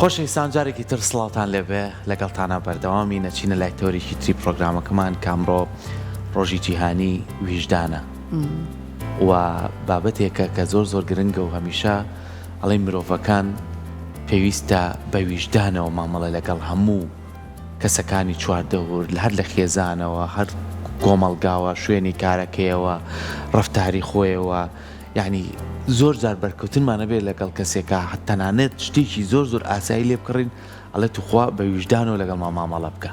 خۆشەویستان جارێکی تر سڵاوتان لێبێ لەگەڵتانە بەردەوامی نەچینە لای تۆریکی تری پرۆگرامەکەمان کامڕۆ ڕۆژی جیهانی ویژدانە و بابەتێکە کە زۆر گرنگە و هەمیشە ئەڵێ مرۆڤەکان پێویستە بە ویژدانەوە مامەڵە لەگەڵ هەموو کەسەکانی چواردەور هەر لە خێزانەوە هەر کۆمەڵگاوە شوێنی کارەکەیەوە ڕەفتاری خۆیەوە یعنی زۆر جار بەرکەوتنمانە بێت لەگەڵ کەسێکە تەنانەت شتێکی زۆر ئاسایی لێ بکڕین ئەڵێ توخوا بە ویژدانەوە لەگەڵ مامەڵە بکە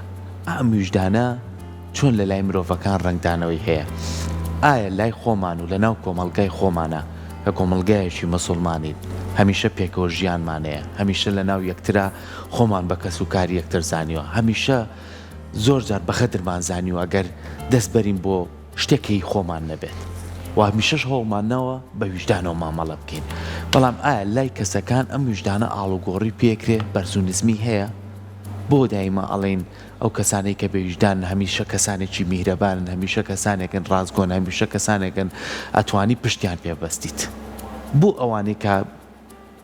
ئەم ویژدانە چۆن لە لای مرۆڤەکان ڕنگدانەوەی هەیە ئایا لای خۆمان و لەناو کۆمەڵگای خۆمانە کە کۆمەڵگایەکی مەسڵمانین هەمیشە پێکەوە ژیانمانەیە هەمیشە لەناو یەکترا خۆمان بە کەس و کاری یەکتر زانیوە هەمیشە زۆر جار بەخەترمان زانیوە ئەگەر دەست بەرین بۆ شتێکی خۆمان نەبێت و هەمیشەش هەوڵمانەوە بە ویژدانەوە مامەڵە بکەین بەڵام ئایا لای کەسەکان ئەم ویژدانە ئاڵوگۆڕی پێکرێ بەرزونزمی هەیە بۆ دایما ئەڵێن ئەو کەسانێک کە بە ویژدان هەمیشە کەسانێکی میهرەبانن هەمیشە کەسانێکن ڕازگۆن هەمیشە کەسانێکن ئەتوانی پشتیان پێبەستیت بۆ ئەوانەی کە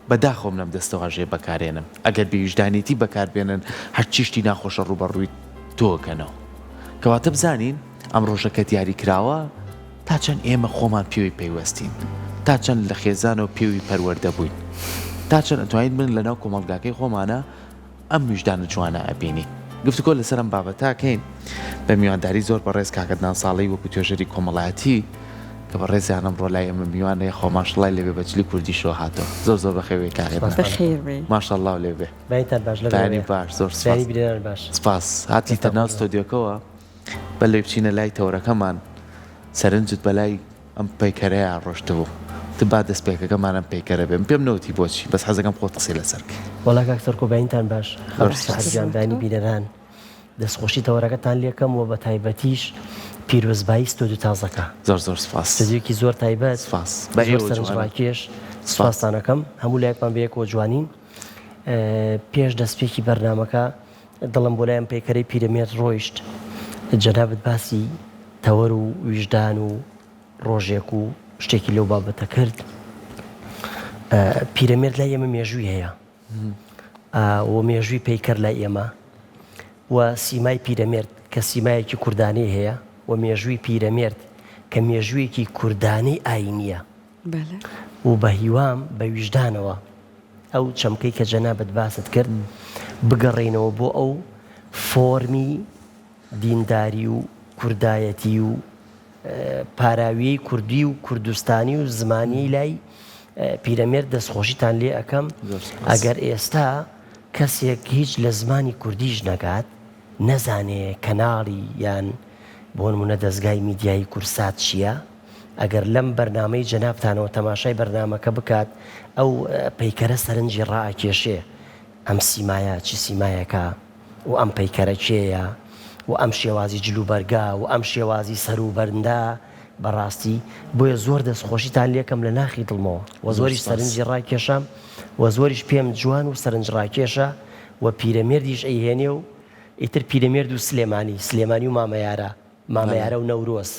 بەداخۆم لەم دەستەواژێ بەکارێنم ئەگەر بە ویژدانێتی بەکاربێنن هەرچیشتی ناخۆشە ڕوبەڕووی تۆکەنەوە کەواتە بزانین ئەم ڕۆژەکە دیاری کراوە تا چەند ئێمە خۆمان پێوی پەیوەستین تا چەند لە خێزانەوە پێوی پەروەردە بووین تا چەند ئەتوانین من لەناو کۆمەڵگاکەی خۆمانە ئەم ویژدانە جوانە ئەبینی گفتوگۆ لەسەر ئەم بابەتاکەین بە میوانداری زۆر بەڕێز کاکەدنان ساڵی وەکو توێژەری کۆمەڵایەتی کە بەڕێزیانم ڕۆ لای ئەمە میوانەیە خۆماشڵای لێبێ بەجلی کوردیشەوە هاتەوە زۆر بەخێوەی کاکەدنان ماشەڵڵا و لێبێ بەیانی باش زۆر سپاس هاتیتە ناو ستۆدیۆکەوە بە لێ بچینە لای تەورەکەمان سەرنجت بەلای ئەم پەیکەرەیە ڕۆشتبوو با دەست پێکەکەمانم پێکەرە بێم پێم نەوتی بۆچی بەس حەزەکەم خۆ قسەی لەسەرکە وەڵا کاکسەر کۆبینتان باش جاندانی بیرەران دەستخۆشی تەوەرەکەتان لێکەم و بە تایبەتیش پیرۆزبایی ستۆدیۆ تازەکە زۆر سپاس ستۆدیۆکی زۆر تایبەت سپاس بە ئێوە سەرنجڕاکێش سپاسانەکەم هەموو لایەکمان بەیەکەوە جوانین پێش دەستپێکی بەرنامەکە دڵم بۆ لایەم پێکەرەی پیرەمێرد ڕۆیشت جەنابەت باسی تەوەر و ویژدان و ڕۆژێک و شتێکی لەو بابەتە کرد پیرەمێرد لای ئێمە مێژووی هەیە و مێژووی پەیکەر لای ئێمە و سیمای پیرەمێرد کە سیمایەکی کوردانەی هەیە و مێژووی پیرەمێرد کە مێژوویەکی کوردانەی ئاینیە و بە هیوام بە ویژدانەوە ئەو چەمکەی کە جەنابەت باست کرد بگەڕێنەوە بۆ ئەو فۆرمی دینداری و کوردایەتی و پاراویەی کوردی و کوردستانی و زمانی لای پیرەمێرد دەستخۆشیتان لێ ئەەکەم ئەگەر ئێستا کەسێک هیچ لە زمانی کوردیش نەگات نەزانێ کەناڵی یان بۆ نمونە دەستگای میدیایی کورسات چییە ئەگەر لەم بەرنامەی جەنابتانەوە تەماشای بەرنامەکە بکات ئەو پەیکەرە سەرنجی ڕائکێشێ ئەم سیمایە چی سیمایەکە و ئەم پەیکەرە کێیە و ئەم شێوازی جلوبەرگا و ئەم شێوازی سەر و بەرندا بەڕاستی بۆیە زۆر دەستخۆشیتان لێکم لە ناخی دڵمەوە و زۆریش سەرنجی ڕاکێشە و زۆریش پێم جوان و سەرنج ڕاکێشە و پیرەمێردیش ئەیهێنێ و ئیتر پیرەمێرد و سلێمانی و مامەیارە و نەورۆز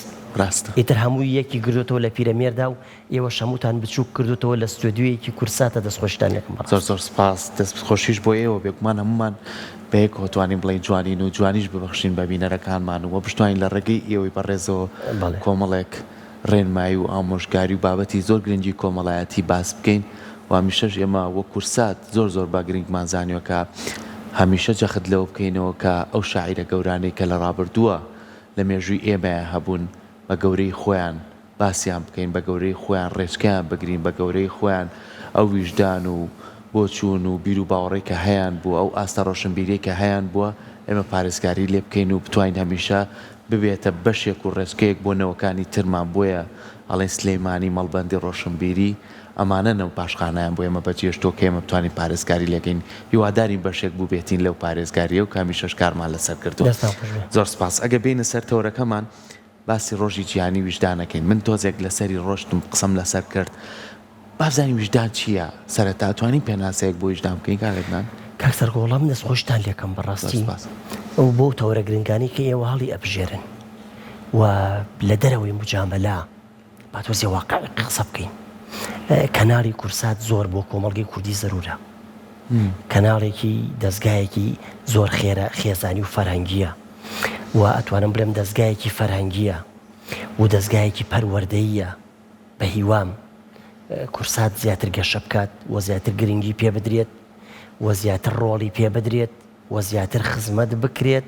ئیتر هەمووی یەکی گردوتەوە لە پیرەمێردا و ئێوە شەموتان بچووک کردوتەوە لە ستۆدیۆیەکی کورساتە دەستخۆشتان لێکم زۆر سپاس دەستخۆشیش بۆ ئێوە بێگومان هەمومان بەیەکەوە توانین بڵین جوانین و جوانیش ببەخشین بە بینەرەکانمان و بشتوانین لە ڕێگەی ئێوەی بەڕێزەوە کۆمەڵێک ڕێنمایی و ئامۆژگاری و بابەتی زۆر گرنگی کۆمەڵایەتی باس بکەین و هەمیشەش ئێمە وە کورسات زۆر با گرنگمان زانیوە کە هەمیشە جەخت لەوە بکەینەوە کە ئەو شاعیرە گەورانەی کە لە ڕابردووە لە مێژووی ئێمەیە هەبوون بە گەورەی خۆیان باسییان بکەین بە گەورەی خۆیان ڕێچکیان بگرین بە گەورەی خۆیان ئەو ویژدان و بۆ چوون و بیر و باوەڕێک کە هەیان بوو ئەو ئاستا ڕۆشنبیری کە هەیان بووە ئێمە پارێزگاری لێ بکەین و بتوانین هەمیشە ببێتە بەشێک و ڕێچکەیەک بۆ نەوەکانی ترمان بۆیە ئەڵێن سلەیمانی مەڵبەندی ڕۆشنبیری ئەمانە نەو پاشخانایان بۆ ئێمە بەجێشتۆ کە ئێمە بتوانین پارێزگاری لەکەین هیوادارین بەشێک بوو بێتین لەو پارێزگاریە و کامیشەش کارمان لەسەر کردووە زۆر سپاس ئەگە بینە سەر تەورەکەمان باسی ڕۆژی جیهانی ویژدانەکەین من تۆزێک لەسەری ڕۆشتم قسەم لەسەر کرد بابزانین ویژدان چییە سەرەتا توانین پێناسەیەک بۆ ویژدان بکەین کاکەدنان کاکسەر گۆڵام دەستخۆشتان لێکم بەڕاستی ئەو بۆ تەورە گرنگانی کە ئێوە هەڵی ئەبژێرن و لە دەرەوەی مجامەلا با تۆزێ واقع قسە بکەین کەناری کورسات زۆر بۆ کۆمەڵگەی کوردی زەرورە کەناڵێکی دەستگایەکی زۆر خێرە خێزانی و فەرهەنگیە و ئەتوانم بڵێم دەستگایەکی فەرهەنگیە و دەستگایەکی پەروەردەییە بە هیوام کورسات زیاتر گەشە بکات و زیاتر گرنگی پێ بدرێت و زیاتر ڕۆڵی پێ بدرێت و زیاتر خزمەت بکرێت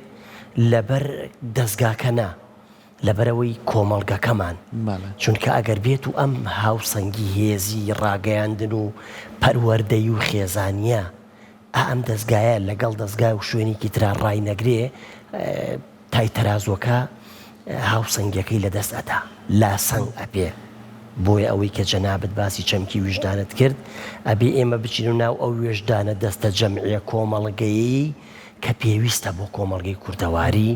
لەبەر دەستگاکەنا لەبەرەوەی کۆمەڵگەکەمان چونکە ئەگەر بێت و ئەم هاوسەنگی هێزی ڕاگەیاندن و پەروەردەی و خێزانیە ئەم دەستگایە لەگەڵ دەستگای و شوێنێکی ترا ڕای نەگرێ تای تەرازۆکە هاوسەنگەکەی لەدەست ئەدا لاسەنگ ئەپێ بۆیە ئەوەی کە جەنابەت باسی چەمکی ویژدانت کرد ئەبێ ئێمە بچین و ناو ئەو وێژدانە دەستە جەمعیە کۆمەڵگەیی کە پێویستە بۆ کۆمەڵگەی کوردەواری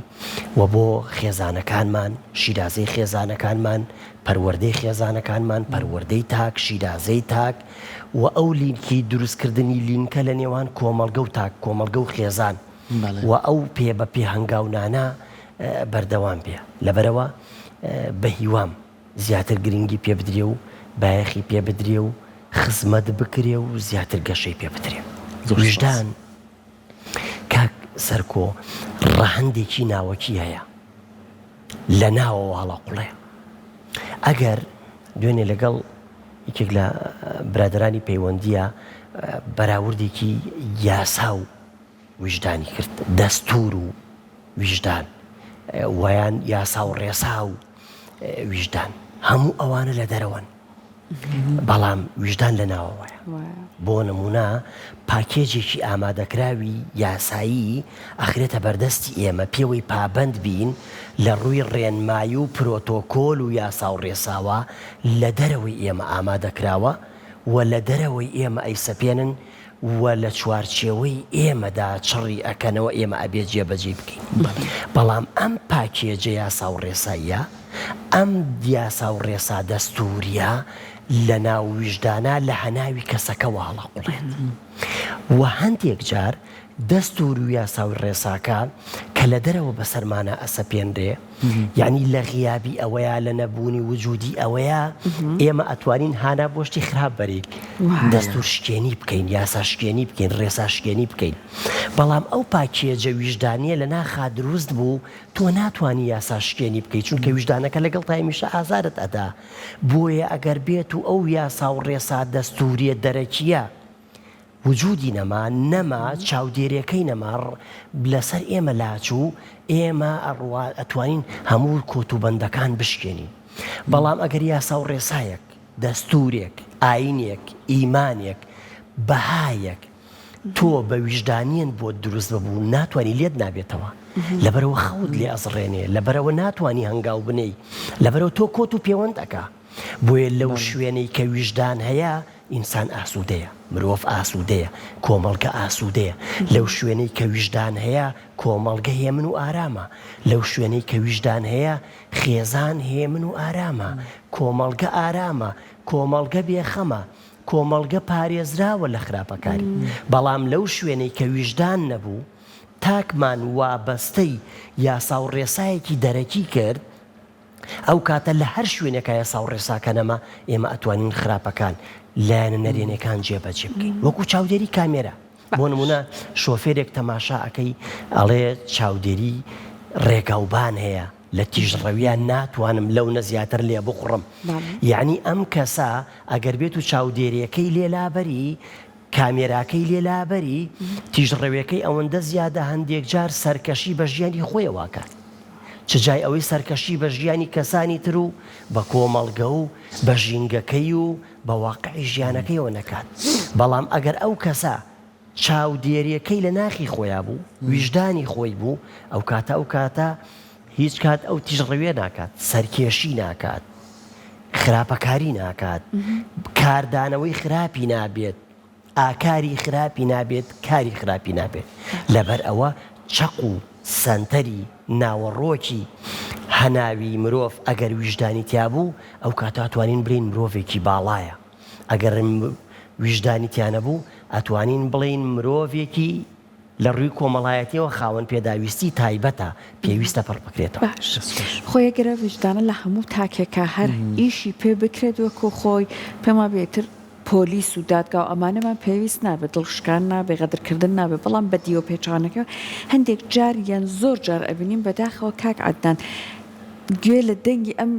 و بۆ خێزانەکانمان شیرازەی خێزانەکانمان پەروەردەی خێزانەکانمان پەروەردەی تاک شیرازەی تاک و ئەو لینکی دروستکردنی لینکە لە نێوان کۆمەڵگە و تاک کۆمەڵگە و خێزان و ئەو پێ بە پێ هەنگاونانە بەردەوام بێ لەبەرەوە بە هیوام زیاتر گرنگی پێ بدرێ و بایەخی پێ بدرێ و خزمەت بکرێ و زیاتر گەشەی پێ بدرێ وجدان کاک سەرکۆ ڕەهەندێکی ناوەکی هەیە لە ناوەوە هەڵەقوڵێ ئەگەر دوێنێ لەگەڵ یەکێک لە برادرانی پەیوەندیە بەراوردێکی یاسا و وجدانی کرد دەستور و وجدان ویان یاسا و ڕێسا و وجدان هەموو ئەوانە لە دەرەوەن بەڵام وجدان لە ناوەوەیە بۆ نمونە پاکێجێکی ئامادەکراوی یاسایی ئەخرێتە بەردەستی ئێمە پێوەی پابند بین لە ڕووی ڕێنمایی و پرۆتۆکۆل و یاسا و ڕێساوە لە دەرەوەی ئێمە ئامادەکراوە و لە دەرەوەی ئێمە ئەیسەپێنن و لە چوارچێوەی ئێمەدا چڕی ئەکەنەوە ئێمە ئەبێ جێبەجێ بکەین بەڵام ئەم پاکێجە یاسا و ڕێساییە ئەم یاسا و ڕێسا دەستوریە لە ناو وجدانە لە هەناوی کەسەکەەوە هەڵەقوڵێت و هەندێک جار دەستور و یاسا و ڕێساکە کە لە دەرەوە بەسەرمانە ئەسەپێنرێ یعنی لە غیابی ئەوەیە لە نەبوونی وجودی ئەوەیە ئێمە ئەتوانین هانا بۆشتی خراپ بەریک دەستور شکێنی بکەین یاسا شکێنی بکەین ڕێسا شکێنی بکەین بەڵام ئەو پاکێجە ویژدانیە لە ناخا دروست بوو تۆ ناتوانانی یاسا شکێنی بکەیت چونکە ویژدانەکە لەگەڵ تایمیشە ئازارت ئەدا بۆیە ئەگەر بێت و ئەو یاسا و ڕێسا دەستوریە دەرەکیە وجودی نەما نەما چاودێریەکەی نەما لەسەر ئێمە لاچوو ئێمە ئەتوانین هەموو کۆتوبەندەکان بشکێنین بەڵام ئەگەر یاسا و ڕێسایەک دەستورێک ئاینێک ئیمانێک بەهایەک تۆ بە ویژدانیان بۆ دروست ببوو ناتوانانی لێت نابێتەوە لەبەرەوە خەوت لێ ئەزڕێنێ لەبەرەوە ناتوانانی هەنگاو بنەی لەبەرەوە تۆ کۆت و پەیوەند ئەکا بۆیە لەو شوێنەی کە ویژدان هەیە ئینسان ئاسوودەیە مرۆڤ ئاسوودەیە کۆمەڵگە ئاسوودەیە لەو شوێنەی کە ویژدان هەیە کۆمەڵگە هێمن و ئارامە لەو شوێنەی کە ویژدان هەیە خێزان هێمن و ئارامە کۆمەڵگە ئارامە کۆمەڵگە بێخەمە کۆمەڵگە پارێزراوە لە خراپەکاری بەڵام لەو شوێنەی کە ویژدان نەبوو تاکمان وابەستەی یاسا و ڕێسایەکی دەرەکی کرد ئەو کاتە لە هەر شوێنێکە یاسا و ڕێساکە نەما ئێمە ئەتوانین خراپەکان لایەنە نەرێنەکان جێبەجێ بکەین وەکو چاودێری کامێرە بۆ نمونە شۆفێرێک تەماشا ئەەکەی ئەڵێ چاودێری ڕێگاوبان هەیە لە تیژڕەویان ناتوانم لەو نەزیاتر لێ بقڕم یعنی ئەم کەسە ئەگەر بێت و چاودێریەکەی لێلابەری کامێراکەی لێلابەری تیژڕەویەکەی ئەوەندە زیادە هەندێک جار سەرکەشی بە ژیانی خۆیەواکات چ جای ئەوەی سەرکەشی بە ژیانی کەسانی تر و بە کۆمەڵگە و بە ژینگەکەی و بە واقعی ژیانەکەیەوە نەکات بەڵام ئەگەر ئەو کەسە چاودێریەکەی لە ناخی خۆیان بوو ویژدانی خۆی بوو ئەو کاتە هیچ کات ئەو تیژڕەویە ناکات سەرکێشی ناکات خراپەکاری ناکات کاردانەوەی خراپی نابێت ئاکاری خراپی نابێت کاری خراپی نابێت لەبەر ئەوە چەق و سەنتەری ناوەڕۆکی هەناوی مرۆڤ ئەگەر ویژدانی تیا بوو ئەو کاتە ئەتوانین بڵین مرۆڤێکی باڵایە ئەگەر ویژدانی تیانە بوو ئەتوانین بڵین مرۆڤێکی لە ڕووی کۆمەڵایەتیەوە خاوەن پێداویستی تایبەتە پێویستە پڕ بکرێتەوە خۆی گەرە وجدانە لە هەموو تاکێکە هەر ئیشی پێ بکرێت وەکو خۆی پێما بێتر پۆلیس و دادگا و ئەمانەمان پێویست نابێت دڵشکان نابێ غەدرکردن نابێت بەڵام بە دیوە پێچانەکە هەندێک جاریان زۆر جار ئەبینیم بەداخەوە کاک عەدنان گوێ لە دەنگی ئەم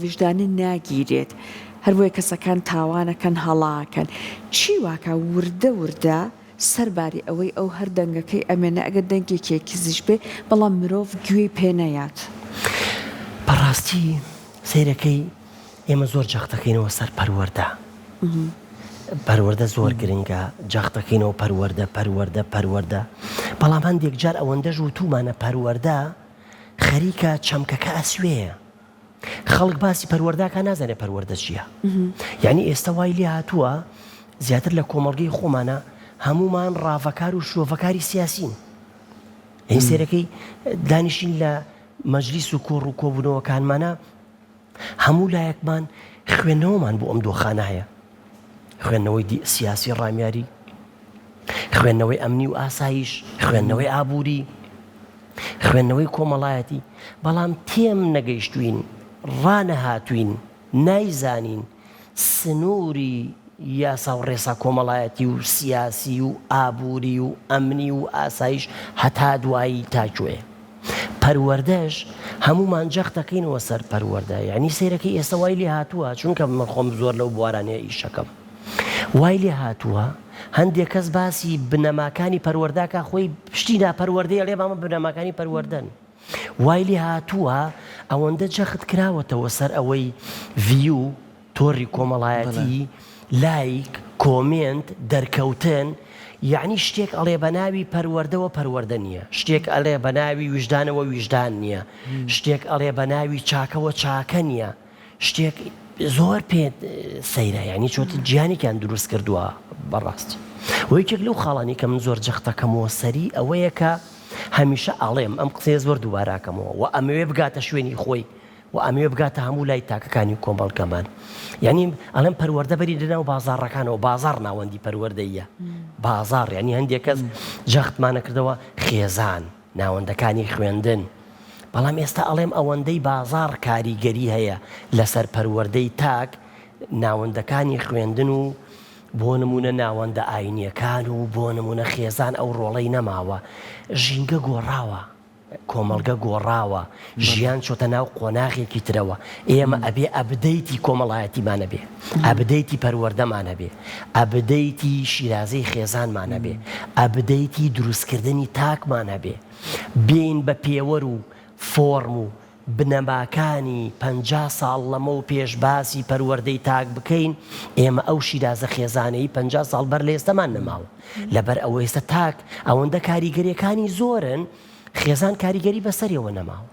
ویژدانە ناگیرێت هەروەیە کەسەکان تاوانەکەن هەڵاکەن چی واکە وردە سەرباری ئەوەی ئەو هەر دەنگەکەی ئەمێنە ئەگەر دەنگێکی کزیش بێ بەڵام مرۆڤ گوێی پێ نەیات بەڕاستی سیرەکەی ئێمە زۆر جەختەکەینەوە سەر پەروەردە پەروەردە زۆر گرنگە جەختەکەینەوە پەروەردە بەڵام هەندێک جار ئەوەندەژ و تومانە پەروەردە خەریکە چەمکەکە ئەسوێیە خەڵک باسی پەروەرداکە نازانێت پەروەردە چییە یعنی ئێستا وای لێ هاتووە زیاتر لە کۆمەڵگەی خۆمانە هەمومان ڕافەکار و شۆڤەکاری سیاسین ئەی سێرەکەی دانیشین لە مەجلیس و کۆڕ و کۆبوونەوەکانمانە هەموو لایەکمان خوێندنەوەمان بۆ ئەم دۆخانە هەیە خوێندنەوەی سیاسی ڕامیاری خوێندنەوەی ئەمنی و ئاسایش خوێندنەوەی ئابووری خوێندنەوەی کۆمەڵایەتی بەڵام تێم نەگەیشتوین ڕانەهاتوین نایزانین سنووری یاسا و ڕێسا کۆمەڵایەتی و سیاسی و ئابووری و ئەمنی و ئاسایش هەتا دوایی تاکوێ پەروەردەش هەمومان جەختەکەینەوە سەر پەروەردە یعنی سیرەکەی ئێستا وای لێ هاتووە چونکە من خۆم زۆر لەو بوارانەیە ئیشەکەم وای لێ هاتووە هەندێک کەس باسی بنەماکانی پەروەرداکە خۆی پشتی ناپەروەردەیە لێ بامە بنەماکانی پەروەردەن وای لێ هاتووە ئەوەندە جەخت کراوەتەوە سەر ئەوەی ڤیو تۆڕی کۆمەڵایەتی لایک کۆمنت دەرکەوتن یعنی شتێک ئەڵێ بە ناوی پەروەردەوە پەروەردە نییە شتێک ئەڵێ بە ناوی ویژدانەوە ویژدان نییە شتێک ئەڵێ بە ناوی چاکەوە چاکە نییە شتێک زۆر پێ سەیرە ینی چۆتی گیانێکیان دروست کردووە بەڕاستی وەیەکێک لەو خاڵانی کە من زۆر جەختەکەمەوە سەری ئەوەیە کە هەمیشە ئاڵێم ئەم قسەیە زۆر دووباراکەمەوە و ئەمەوێ بگاتە شوێنی خۆی و ئەمەوێ بگاتە هەموو لای تاکەکانی کۆمەڵگەمان یعنی ئەڵێم پەروەردە بەری لەناو بازاڕەکانەوە بازار ناوەندی پەروەردەیە بازار ینی هەندێک کەس جەختمانە کردەوە خێزان ناوەندەکانی خوێندن بەڵام ئێستا ئەڵێم ئەوەندەی بازار کاریگەری هەیە لەسەر پەروەردەی تاک ناوەندەکانی خوێندن و بۆ نمونە ناوەندە ئاینیەکان و بۆ نمونە خێزان ئەو ڕۆڵەی نەماوە ژینگە گۆڕاوە کۆمەڵگە گۆڕاوە ژیان چۆتە ناو قۆناغێکی ترەوە ئێمە ئەبێ ئەبدەیتی کۆمەڵایەتیمانە بێ ئەبدەیتی پەروەردەمانە بێ ئەبدەیتی شیرازەی خێزانمانە بێ ئەبدەیتی دروستکردنی تاکمانە بێ بین بە پێوەر و فۆرم و بنەماکانی 50 ساڵ لەمە و پێشباسی پەروەردەی تاک بکەین ئێمە ئەو شیرازە خێزانەی 50 ساڵ بەر لە ئێستەمان نەماوە لەبەر ئەوە ئێستا تاک ئەوەندە کاریگەریەکانی زۆرن خێزان کاریگەری بەسەریەوە نەماوە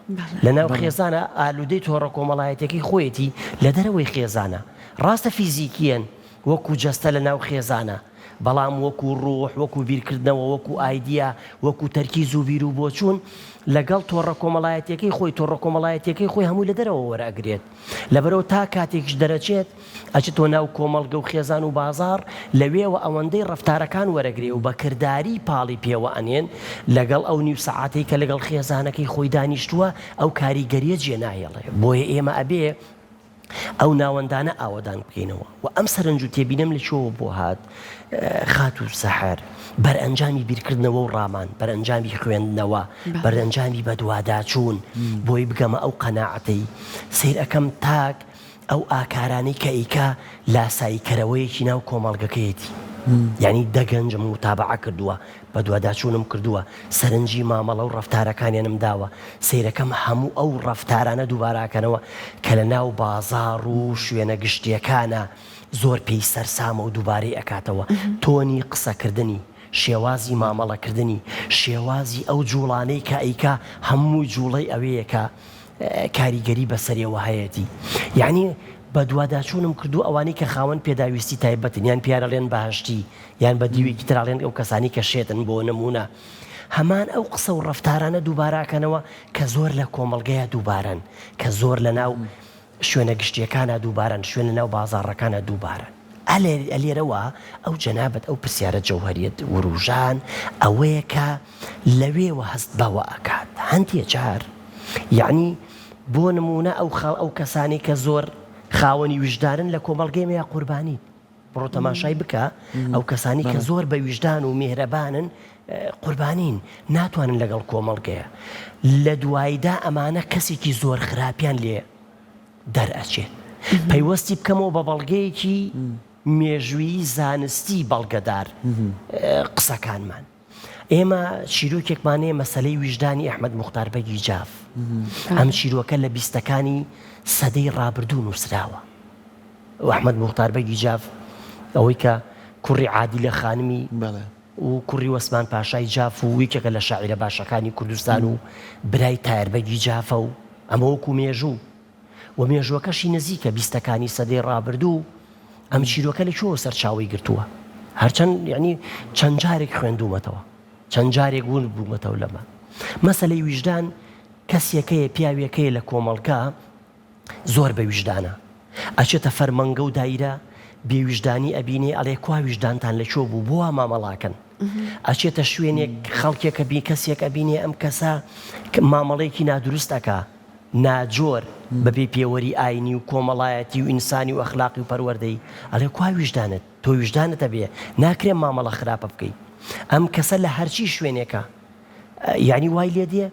لەناو خێزانە ئالوودەی تۆڕە کۆمەڵایەتێکی خۆیەتی لە دەرەوەی خێزانە ڕاستە فیزیکیەن وەکو جەستە لە ناو خێزانە بەڵام وەکو ڕۆح وەکو بیرکردنەوە وەکو ئایدیا وەکو تەرکیز و بیر و بۆچوون لەگەڵ تۆڕە کۆمەڵایەتەکەی خۆی تۆڕە کۆمەڵایەتەکەی خۆی هەمووی لە دەرەوە وەرەگرێت لەبەرەوە تا کاتێکش دەرەچێت ئەچێتۆ ناو کۆمەڵگە و خێزان و بازار لەوێوە ئەوەندەی ڕەفتارەکان وەرەگرێ و بەکرداری پاڵی پێوە ئەنێن لەگەڵ ئەو نیو سەعاتەی کە لەگەڵ خێزانەکەی خۆی دانیشتووە ئەو کاریگەریە جێنایەڵێ بۆیە ئێمە ئەبێ ئەو ناوەندانە ئاوەدان بکەینەوە و ئەم سەرنج و تێبینەم لە چۆوە بۆ هات خات و سەحەر بەرئەنجامی بیرکردنەوە و ڕامان بەرئەنجامی خوێندنەوە بەرئەنجامی بەدواداچوون بۆی بگەمە ئەو قەناعەتەی سیر ئەەکەم تاک ئەو ئاکارانەی کە ئیکا لاساییکەرەوەیەکی ناو کۆمەڵگەکەیەتی یعنی دەگەنجم و تابعە کردووە بە دوواداچوونم کردووە سەرنجی مامەڵە و ڕەفتارەکانیانم داوە سیرەکەم هەموو ئەو ڕەفتارانە دووباراکەنەوە کە لە ناو بازار و شوێنە گشتیەکانە زۆر پێی سەرسامە و دووبارەی ئەکاتەوە تۆنی قسەکردنی شێوازی مامەڵەکردنی شێوازی ئەو جوڵانەی کە ئەیکا هەموو جوڵەی ئەوەیەکە کاریگەری بەسەریەوە هەیەتی یعنی بە دوواداچوونم کردو ئەوانەی کە خاوەن پێداویستی تایبەتن یان پیارەڵێن بەهشتی یان بە دیوێکی تراڵێن ئەو کەسانی کە شێتن بۆ نمونە هەمان ئەو قسە و ڕەفتارانە دووباراکەنەوە کە زۆر لە کۆمەڵگەیە دووبارن کە زۆر لە ناو شوێنە گشتیەکانە دووبارن شوێن لە ناو بازاڕەکانە دووبارن ئەلێرەوە ئەو جەنابەت ئەو پرسیارە جەوهەریەت وروژان ئەوەیە کە لەوێوە هەست بەوە ئەکات هەندێک جار یعنی بۆ نمونە ئەو کەسانی کە زۆر خاوەنی وجدانن لە کۆمەڵگەی مەیە قوربانی بڕۆ تەماشای بکە ئەو کەسانی کە زۆر بە ویژدان و میهرەبانن قوربانین ناتوانن لەگەڵ کۆمەڵگەیە لە دوایدا ئەمانە کەسێکی زۆر خراپیان لێ دەرئەچێت پەیوەستی بکەمەوە بە بەڵگەیەکی مێژووی زانستی بەڵگەدار قسەکانمان ئێمە چیرۆکێکمانەیە مەسەلەی ویژدانی ئەحمەد موختار بەگی جاف ئەم چیرۆکە لە بیستەکانی سەدەی ڕابردوو نووسراوە ئەحمەد موختار بەگی جاف ئەوەی کە کوڕی عادیلە خانمی و کوڕی وەسمان پاشای جاف و یەکێکە لە شاعیرە باشەکانی کوردستان و برای تایربەگی جافە و ئەمە وەکو مێژوو و مێژوەکەشی نزیکە بیستەکانی سەدەی ڕابردوو ئەم چیرۆکە لەکوێوە سەرچاوی گرتووە هەرچەند یعنی چەند جارێک خوێندومەتەوە چەند جارێک ون بوومەتەوە لەمە مەسەلەی ویژدان کەسێکەیە پیاوێکەیە لە کۆمەڵگا زۆر بە ویژدانە ئەچێتە فەرمەنگە و دایرە بێویژدانی ئەبینێ ئەڵێ کوا ویژدانتان لەکوێ بوو بۆ وا مامەڵاکەن ئەچێتە شوێنێک خەڵکێکە بی کەسێک ئەبینێ ئەم کەسە مامەڵەیەکی نادروستەکە ناجۆر بەبێ پێوەری ئاینی و کۆمەڵایەتی و ئینسانی و ئەخلاقی و پەروەردەی ئەڵێ کوا ویژدانت تۆ ویژدانتە بێ ناکرێن مامەڵە خراپە بکەیت ئەم کەسە لە هەرچی شوێنێکە یعنی وای لێ دێ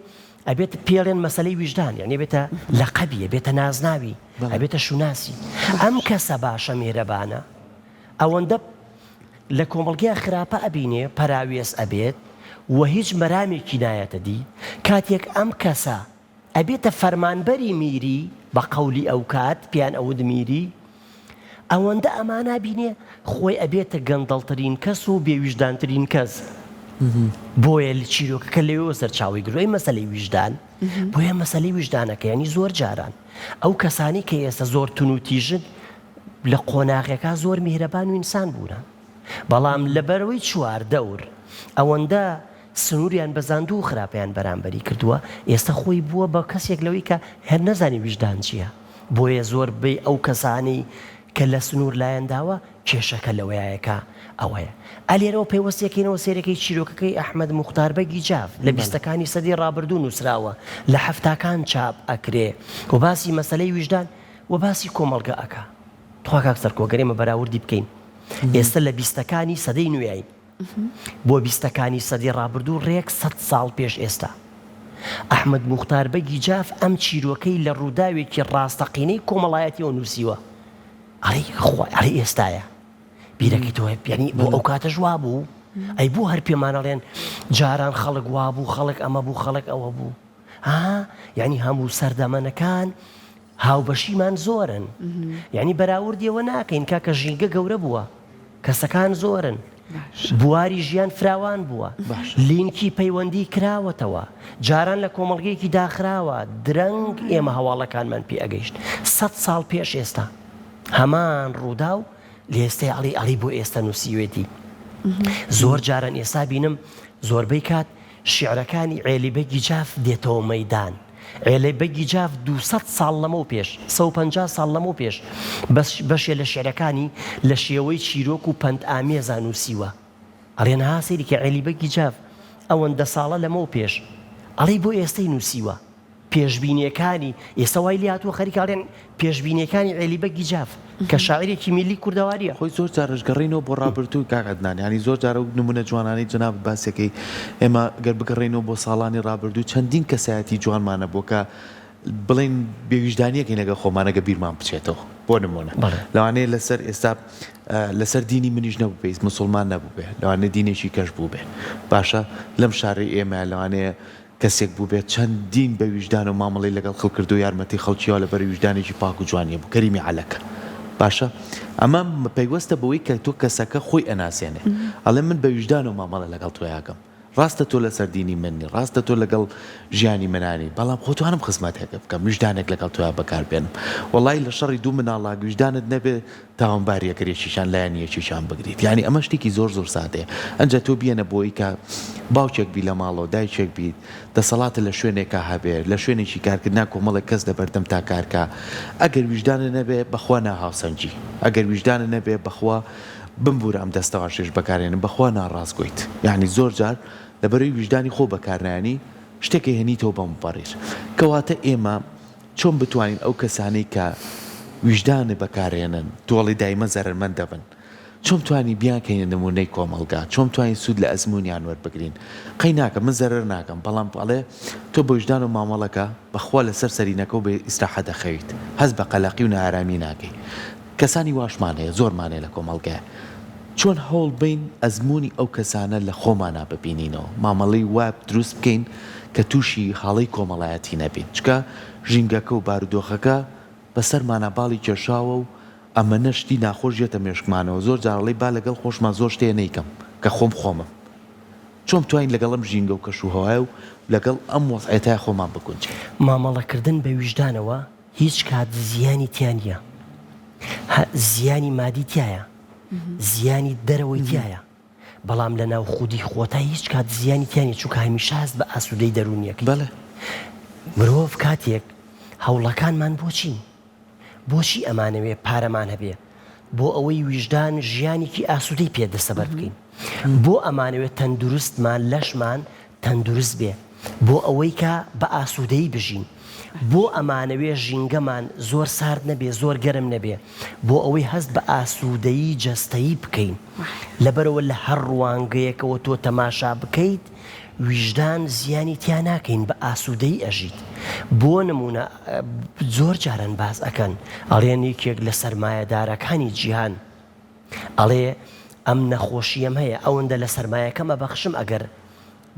ئەبێت پێڵێن مەسەلەی ویژدان یعنی بێتە لەقەبیە بێتە نازناوی ئەبێتە شوناسی ئەم کەسە باشە مێرەبانە ئەوەندە لە کۆمەڵگەیە خراپە ئەبینێ پەراوێز ئەبێت و هیچ مەرامێکی نایەتە دی کاتێک ئەم کەسە ئەبێتە فەرمانبەری میری بە قەولی ئەو کات پیان ئەود میری ئەوەندە ئەمانە بینێ خۆی ئەبێتە گەندەڵترین کەس و بێویژدانترین کەس بۆیە چیرۆکەکە لەوێ سەرچاوی گرۆی مەسەلەی ویژدان بۆیە مەسەلەی ویژدانەکە ینی زۆر جاران ئەو کەسانی کە ئێستا زۆر تونوتیژن لە قۆناغەکە زۆر میهرەبان و ئینسان بوونە بەڵام لەبەرەوەی چوار دەور ئەوەندە سنووریان بەزاندوو و خراپیان بەرامبەری کردووە ئێستا خۆی بووە بە کەسێک لەوەی کە هەر نەزانی ویژدان چییە بۆیە زۆر بێ ئەو کەسانی کە لە سنوور لایەنداوە کێشەکە لەوەیەکە ئەوەیە ئەلێرەوە پێوەستێکینەوە سێرەکەی چیرۆکەکەی ئەحمەد موختار بەگی جاف لە بیستەکانی سەدەی ڕابردوو نووسراوە لە هەفتاکان چاپ ئەکرێ و باسی مەسەلەی ویژدان و باسی کۆمەڵگە ئەکا تۆ کاک سەرکۆگەرێمە بەراوردی بکەین ئێستا لە بیستەکانی سەدەی نوێین بۆ بیستەکانی سەدەی ڕابردوو ڕێک 100 ساڵ پێش ئێستا ئەحمەد موختار بەگی جاف ئەم چیرۆکەی لە ڕووداوێکی ڕاستەقینەی کۆمەڵایەتیەوە نووسیوە ئەڵێ ئێستایە بیرەکەی تۆ ینی بۆ ئەو کاتە ژوا بوو ئەی بوو هەر پێمانەڵێن جاران خەڵک وا بوو خەڵک ئەمە بوو خەڵک ئەوە بوو یعنی هەموو سەردەمەنەکان هاوبەشیمان زۆرن یعنی بەراوردیەوە ناکەین کاکە ژینگە گەورە بووە کەسەکان زۆرن بواری ژیان فراوان بووە لینکی پەیوەندی کراوەتەوە جاران لە کۆمەڵگەیەکی داخراوە درەنگ ئێمە هەواڵەکانمان پێ ئەگەیشت 100 ساڵ پێش ئێستا هەمان ڕوودا و لێستەی ئەڵی بۆ ئێستا نووسیوێتی زۆر جاران ئێستا بینم زۆربەی کات شیعرەکانی عێلی بەگی جاف دێتەوە مەیدان عێلی بەگی جاف 200 ساڵ لەمە پێش 150 ساڵ لەمە پێش بەشێ لە شیعرەکانی لە شێوەی چیرۆک و پەند ئامێزان نووسیوە ئەڵێن ها سەیری کە عێلی بەگی جاف ئەوەندە ساڵە لەمە پێش ئەڵی بۆ ئێستەی نووسیوە پێشبینیەکانی ئێستا وای لێ هاتووە خەریکاڵێن پێشبینیەکانی عێلی بەگی جاف کە شاعیرێکی میلی کوردەواریە خۆی زۆر جارشگەڕینەوە بۆ ڕابردوو کاکەدنان ینی زۆر جارە نمونە جوانانی جناب باسێکی ئێمە گەر بگەڕێنەوە بۆ ساڵانی ڕابردوو چەندین کەسایەتی جوانمانە بۆ کە بڵێن بێویژدانیەکی لەگە خۆمانەگە بیرمان بچێتەوە بۆ نمونە لەوانەیە لەسەر ئێستا لەسەر دینی منیش نەبوو پێیست مسلمان نەبوو بێ لەوانەیە دینێکی کەش بوو بێ باشە لەم شاری ئێمە لەوانەیە کەسێک بوو بێت چەندین بە ویژدان و مامەڵی لەگەڵ خەڵک کرد و یارمەتی خەڵکیەوە لەبەر ویژدانێکی پاک و جوانیە بوو کەریمی عەلەکە باشە ئەمە پەیوەستە بەوەی کە تۆ کەسەکە خۆی ئەناسێنێ ئەڵێ من بە ویژدان و مامەڵە لەگەڵ تۆ یاکەم ڕاستە تۆ لەسەر دینی منی ڕاستە تۆ لەگەڵ ژیانی منانی بەڵام خۆتوانم خزمەتێکە بکەم ویژدانێک لەگەڵ تۆیا بەکاربێنم وەڵی لە شەڕی دوو مناڵا ویژدانت نەبێ تاوانباریەکەرێکیشان لایەنیەکیشان بگریت یعنی ئەمە شتێکی زۆر زۆر سادەیە ئەنجا تۆ بێنە بۆی کە باوچێک بی لە ماڵەوە دایکێک بیت دەسەڵاتە لە شوێنێکە هەبێت لە شوێنێکی کارکردنا کۆمەڵێک کەس دەبەردەم تا کارکە ئەگەر ویژدانە نەبێ بەخوا ناهاوسەنجی ئەگەر ویژدانە نەبێ بەخوا بمبورە ئەم دەستەواشێش بەکارێنم بەخوا ناڕاستگۆیت یعنی زۆر جار لەبەرەوەی ویژدانی خۆ بەکارنانی شتێکی هێنیتەوە بەم بەڕێژ کەواتە ئێمە چۆن بتوانین ئەو کەسانی کە ویژدانە بەکارێنن تۆڵی دایمە زەرمەند دەبن چۆن توانی بیانکەینە نمونەی کۆمەلگا چۆن توانین سوود لە ئەزممویان وەربگرین قەی ناکەم من زەرەر ناکەم بەڵام بەڵێ تۆ بە وجدان و مامەڵەکە بەخوا لەسەر سەرینەکە و بە ئیستراحە دەخەویت هەست بە قەلاقی و نارامی ناکەی کەسانی واشمان هەیە زۆرمان هەیە لە کۆمەلگایە چۆن هەوڵ بین ئەزمموی ئەو کەسانە لە خۆمانە ببینینەوە مامەڵی واب دروست بکەین کە تووشی حاڵی کۆمەڵایەتی نەبین چکە ژینگەکە و بارودۆخەکە بەسەرمانە باڵی کێشاوە و ئەمە نەشتی ناخۆشیێتە مێشکمانەوە زۆر جاڕڵی با لەگەڵ خۆشمان زۆر شتێ نیکەم کە خۆمم چۆن توانین لەگەڵ ئەم ژینگە و کەشوهەوای و لەگەڵ ئەم وەزعەتای خۆمان بکونجێ مامەڵەکردن بە ویژدانەوە هیچ کات زیانی تیانە زیانی مادی تایە زیانی دەرەوەی تایە بەڵام لە ناو خودی خۆتا هیچ کات زیانی تیانە چونکە هەمیشە هەست بە ئاسوودەی دەرونیەکەی بەڵێ مرۆڤ کاتێک هەوڵەکانمان بۆچی ئەمانەوێ پارەمان هەبێ بۆ ئەوەی ویژدان ژیانێکی ئاسوودەی پێدەسەبەر بکەین بۆ ئەمانەوێت تەندروستمان لەشمان تەندروست بێ بۆ ئەوەی کە بە ئاسوودەی بژین بۆ ئەمانەوێ ژینگەمان زۆر سارد نەبێ زۆر گەرم نەبێ بۆ ئەوەی هەست بە ئاسوودەیی جەستەیی بکەین لەبەرەوە لە هەر ڕوانگەیەکەوە تۆ تەماشا بکەیت ویژدان زیانی تیا ناکەین بە ئاسوودەی ئەژیت بۆ نمونە زۆر جاران باز ئەکەن ئەڵێن یەکێک لە سەرمایەدارەکانی جیهان ئەڵێ ئەم نەخۆشیەم هەیە ئەوەندە لە سەرمایەکەمە بەخشم ئەگەر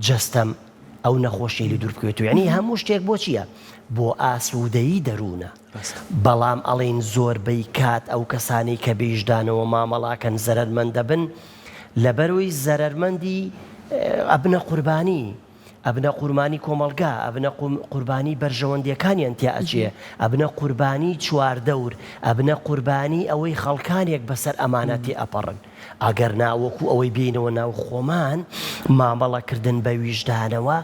جەستەم ئەو نەخۆشیی لی دوور بکوێت و یعنی هەموو شتێک بۆ چییە بۆ ئاسوودەیی دەروونە بەڵام ئەڵێن زۆربەی کات ئەو کەسانی کە بێژدانەوە مامەڵاکەن زەرەرمەندە بن لەبەرەوەی زەرەرمەندی ئەبنە قوربانی ئەبنە قوربانی کۆمەلگا ئەبنە قوربانی بەرژەوەندیەکانیان تیا ئەچێ ئەبنە قوربانی چواردەور ئەبنە قوربانی ئەوەی خەڵکانێک بەسەر ئەمانەتی ئەپەڕن ئەگەر ناوەکو ئەوەی بینەوە ناو خۆمان مامەڵەکردن بە ویژدانەوە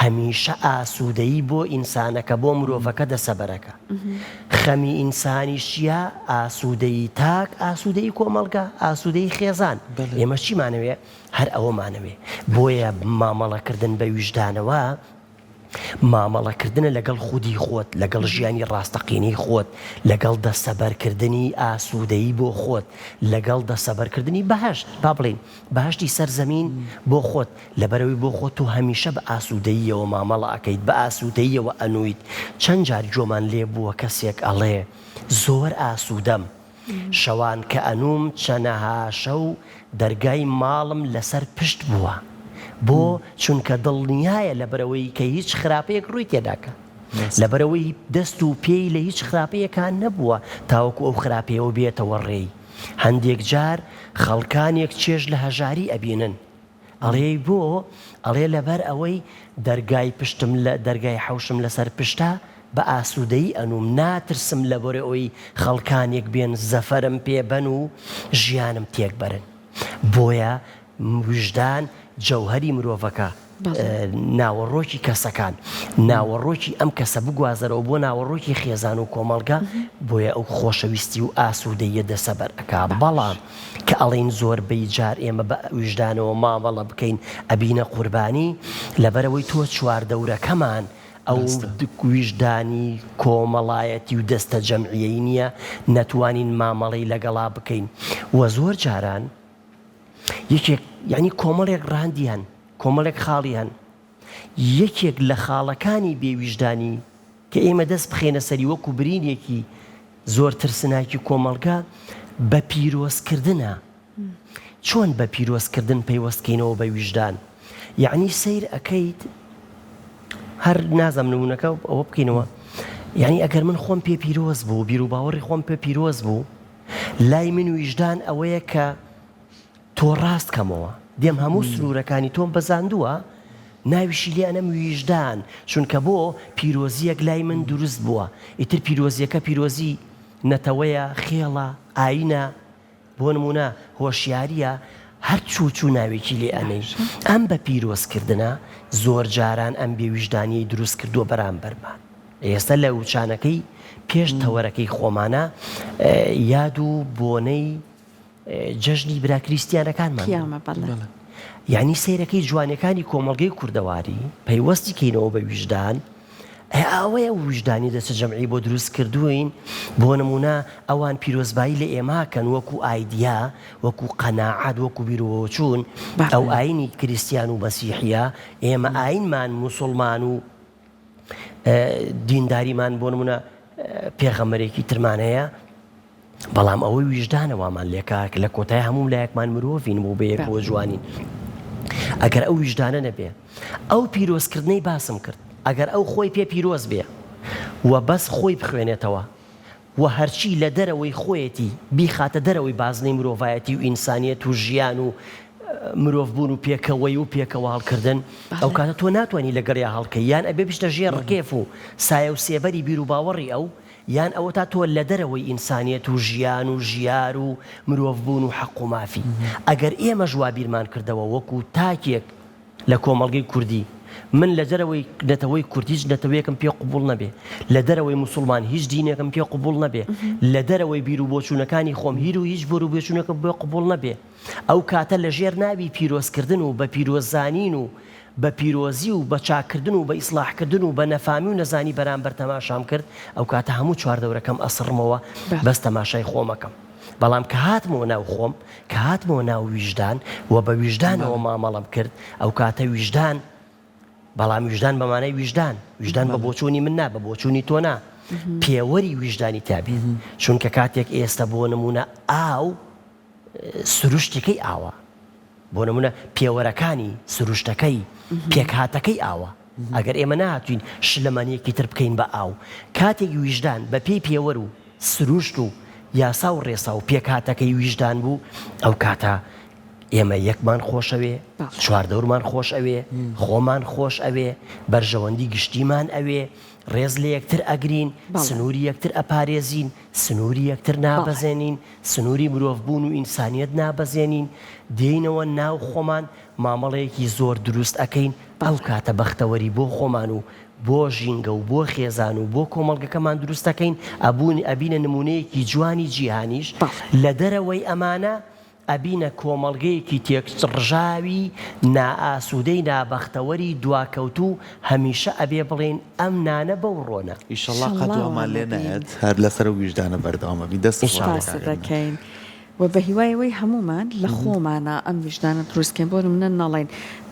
هەمیشە ئاسوودەیی بۆ ئینسانەکە بۆ مرۆڤەکە دەسەبەرەکە خەمی ئینسانی چیە ئاسوودەیی تاک ئاسوودەیی کۆمەلگا ئاسوودەیی خێزان ئێمە چیمانەوێ هەر ئەوەمانەوێ بۆیە مامەڵەکردن بە ویژدانەوە مامەڵەکردنە لەگەڵ خودی خۆت لەگەڵ ژیانی ڕاستەقینەی خۆت لەگەڵ دەسەبەرکردنی ئاسوودەیی بۆ خۆت لەگەڵ دەسەبەرکردنی بەهەشت با بڵین بەهەشتی سەرزەمین بۆ خۆت لەبەرەوەی بۆ خۆت و هەمیشە بە ئاسوودەییەوە مامەڵە ئەکەیت بە ئاسوودەییەوە ئەنویت چەند جار جۆمان لێ بووە کەسێک ئەڵێ زۆر ئاسوودەم شەوان کە ئەنوم چەنەها شەو دەرگای ماڵم لەسەر پشت بووە بۆ چونکە دڵنیایە لەبەرەوەی کە هیچ خراپەیەک ڕووی تێداکە لەبەرەوەی دەست و پێی لە هیچ خراپەیەکان نەبووە تاوەکو ئەو خراپەیەوە بێتەوە ڕێی هەندێک جار خەڵکانێک چێژ لە هەژاری ئەبینن ئەڵێ بۆ ئەڵێ لەبەر ئەوەی دەرگای پشتم لە دەرگای حوشم لەسەر پشتا بە ئاسوودەیی ئەنوم ناترسم لەبەر ئەوەی خەڵکانێک بێن زەفەرم پێبەن و ژیانم تێک بەرن بۆیە وجدان جەوهەری مرۆڤەکە ناوەڕۆکی کەسەکان ناوەڕۆکی ئەم کەسە بگوازەرەوە بۆ ناوەڕۆکی خێزان و کۆمەلگا بۆیە ئەو خۆشەویستی و ئاسوودەیە دەسەبەر ئەکا بەڵام کە ئەڵێن زۆربەی جار ئێمە بە وجدانەوە مامەڵە بکەین ئەبینە قوربانی لەبەرەوەی تۆ چواردەورەکەمان ئەو ویژدانی کۆمەڵایەتی و دەستە جەمعیەی نییە نەتوانین مامەڵەی لەگەڵا بکەین وە زۆر جاران یەکێک یعنی کۆمەڵێک ڕاندیان کۆمەڵێک خاڵی هەن یەکێک لە خاڵەکانی بێویژدانی کە ئێمە دەست بخێنە سەری وەکو برینێکی زۆر ترسناکی کۆمەلگا بە پیرۆزکردنە چۆن بە پیرۆزکردن پەیوەستکەینەوە بە ویژدان یعنی سیر ئەەکەیت هەر نازەم نمونونەکە ئەوە بکەینەوە یعنی ئەگەر من خۆم پێ پیرۆز بوو بیر و باوەڕی خۆم پێ پیرۆز بوو لای من ویژدان ئەوەیە کە تۆ ڕاست کەمەوە دێم هەموو سرورەکانی تۆم بەزاندووە ناویشی لێ ئەنەم ویژدان چونکە بۆ پیرۆزیەک لای من دروست بووە ئیتر پیرۆزیەکە پیرۆزی نەتەوەیە خێڵە ئاینە بۆ نمونە هۆشیاریە هەر چوو ناوێکی لێ ئەنەی ئەم بە پیرۆزکردنە زۆر جاران ئەم بێویژدانیی دروست کردووە بەرامبەرمان ئێستا لە وچانەکەی پێش تەوەرەکەی خۆمانە یاد و بۆنەی جەژنی براکریستیانەکانمان یعنی سیرەکەی جوانەکانی کۆمەڵگەی کوردەواری پەیوەستی کەینەوە بە ویژدان ئەوەیە وجدانی دەسە جەمعی بۆ دروست کردوین بۆ نمونە ئەوان پیرۆزبایی لە ئێماکەن وەکو ئایدیا وەکو قەناعەت وەکو بیرۆچوون ئەو ئاینی کریسیان و مەسیحیە ئێمە ئاینمان موسڵمان و دینداریمان بۆ نمونە پێغەمبەرێکی ترمانەیە بەڵام ئەوەی ویژدانەوەمان لێکاک لە کۆتای هەموو لایەکمان مرۆڤین بۆ بەیەکەوە جوانین ئەگەر ئەو ویژدانە نەبێ ئەو پیرۆزکردنەی باسم کرد ئەگەر ئەو خۆی پێ پیرۆز بێ و بەس خۆی بخوێنێتەوە و هەرچی لە دەرەوەی خۆیەتی بیخاتە دەرەوەی بازنەی مرۆڤایەتی و ئینسانیەت و ژیان و مرۆڤ بوون و پێکەوەی و پێکەوە هەڵکردن ئەو کاتە تۆ ناتوانانی لەگەڕیا هەڵکەی یان ئەبێ بشتە ژێر ڕکێف و سایە و سێبەری بیر و باوەڕی ئەو یان ئەوە تا تۆ لە دەرەوەی ئینسانیەت و ژیان و ژیار و مرۆڤ بوون و حەق و مافی ئەگەر ئێمە ژوابیرمان کردەوە وەکو تاکێک لە کۆمەڵگەی کوردی من لە دەرەوەی نەتەوەی کوردیش نەتەوەیەکم پێ قوبوڵ نەبێ لە دەرەوەی موسڵمان هیچ دینێکم پێ قوبوڵ نەبێ لە دەرەوەی بیر و بۆچوونەکانی خۆم هیر و هیچ بۆر و بێچوونەکەم بێ قوبوڵ نەبێ ئەو کاتە لە ژێر ناوی پیرۆزکردن و بە پیرۆزانین و بە پیرۆزی و بە چاکردن و بە ئیسلاحکردن و بە نەفامی و نەزانی بەرامبەر تەماشام کرد ئەو کاتە هەموو چواردەورەکەم ئەسڕمەوە بەس تەماشای خۆمەکەم بەڵام کە هاتمەوە ناو خۆم کە هاتمەوە ناو ویژدان و بە ویژدانەوە مامەڵەم کرد ئەو کاتە ویژدان بەڵام ویژدان بەمانای ویژدان بە بۆچوونی من نا بە بۆچوونی تۆ نا پێوەری ویژدانی تابێت چونکە کاتێک ئێستا بۆ نمونە ئاو سروشتەکەی ئاوە بۆ نمونە پێوەرەکانی سروشتەکەی پێکهاتەکەی ئاوە ئەگەر ئێمە نهاتوین شلەمانیەکی تر بکەین بە ئاو کاتێکی ویژدان بە پێی پێوەر و سروشت و یاسا و ڕێسا و پێکهاتەکەی ویژدان بوو ئەو کاتە ئێمە یەکمان خۆشەوێ چواردەورمان خۆش ئەوێ خۆمان خۆش ئەوێ بەرژەوەندی گشتیمان ئەوێ ڕێز لە یەکتر ئەگرین سنووری یەکتر ئەپارێزین سنووری یەکتر نابەزێنین سنووری مرۆڤ بوون و ئینسانیەت نابەزێنین دێینەوە ناو خۆمان مامەڵەیەکی زۆر دروست ئەەکەین ئەو کاتە بەختەوەری بۆ خۆمان و بۆ ژینگە و بۆ خێزان و بۆ کۆمەڵگەکەمان دروستەکەین ئەبینە نمونەیەکی جوانی جیهانیش لە دەرەوەی ئەمانە ئەبینە کۆمەڵگەیەکی تێکڕژاوی نائاسوودەی نابەختەوەری دواکەوتو هەمیشە ئەبێ بڵێن ئەم نانە بەو ڕۆنە ئیشەڵڵا قەدوەمان لێ نایەت هەر لەسەر ویژدانە بەردەوامە بی دەست دەکەین و بە هیوایەوەی هەمومان لە خۆمانە ئەم ویژدانە دروستکەین بۆ منە نەڵێن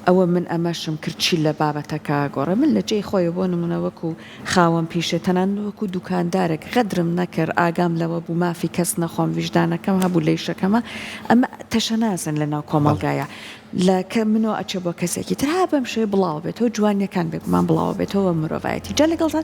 ئەوە من ئەمەشم کرد چی لە بابەتەکە گۆڕە من لە جێی خۆی بۆ نمونە وەکو خاوەن پیشێ تەنان وەکو دوکاندارێک غەدرم نەکرد ئاگام لەوە بوو مافی کەس نەخۆم ویژدانەکەم هەبوو لەیشەکەمە ئەمە تەشەناسن لە ناو کۆمەڵگایە لە کە منەوە ئەچێ بۆ کەسێکی تر ها بەم شێ بڵاو بێتەوە جوانیەکان بێ گومان بڵاو بێتەوە مرۆڤایەتی جا لەگەڵتان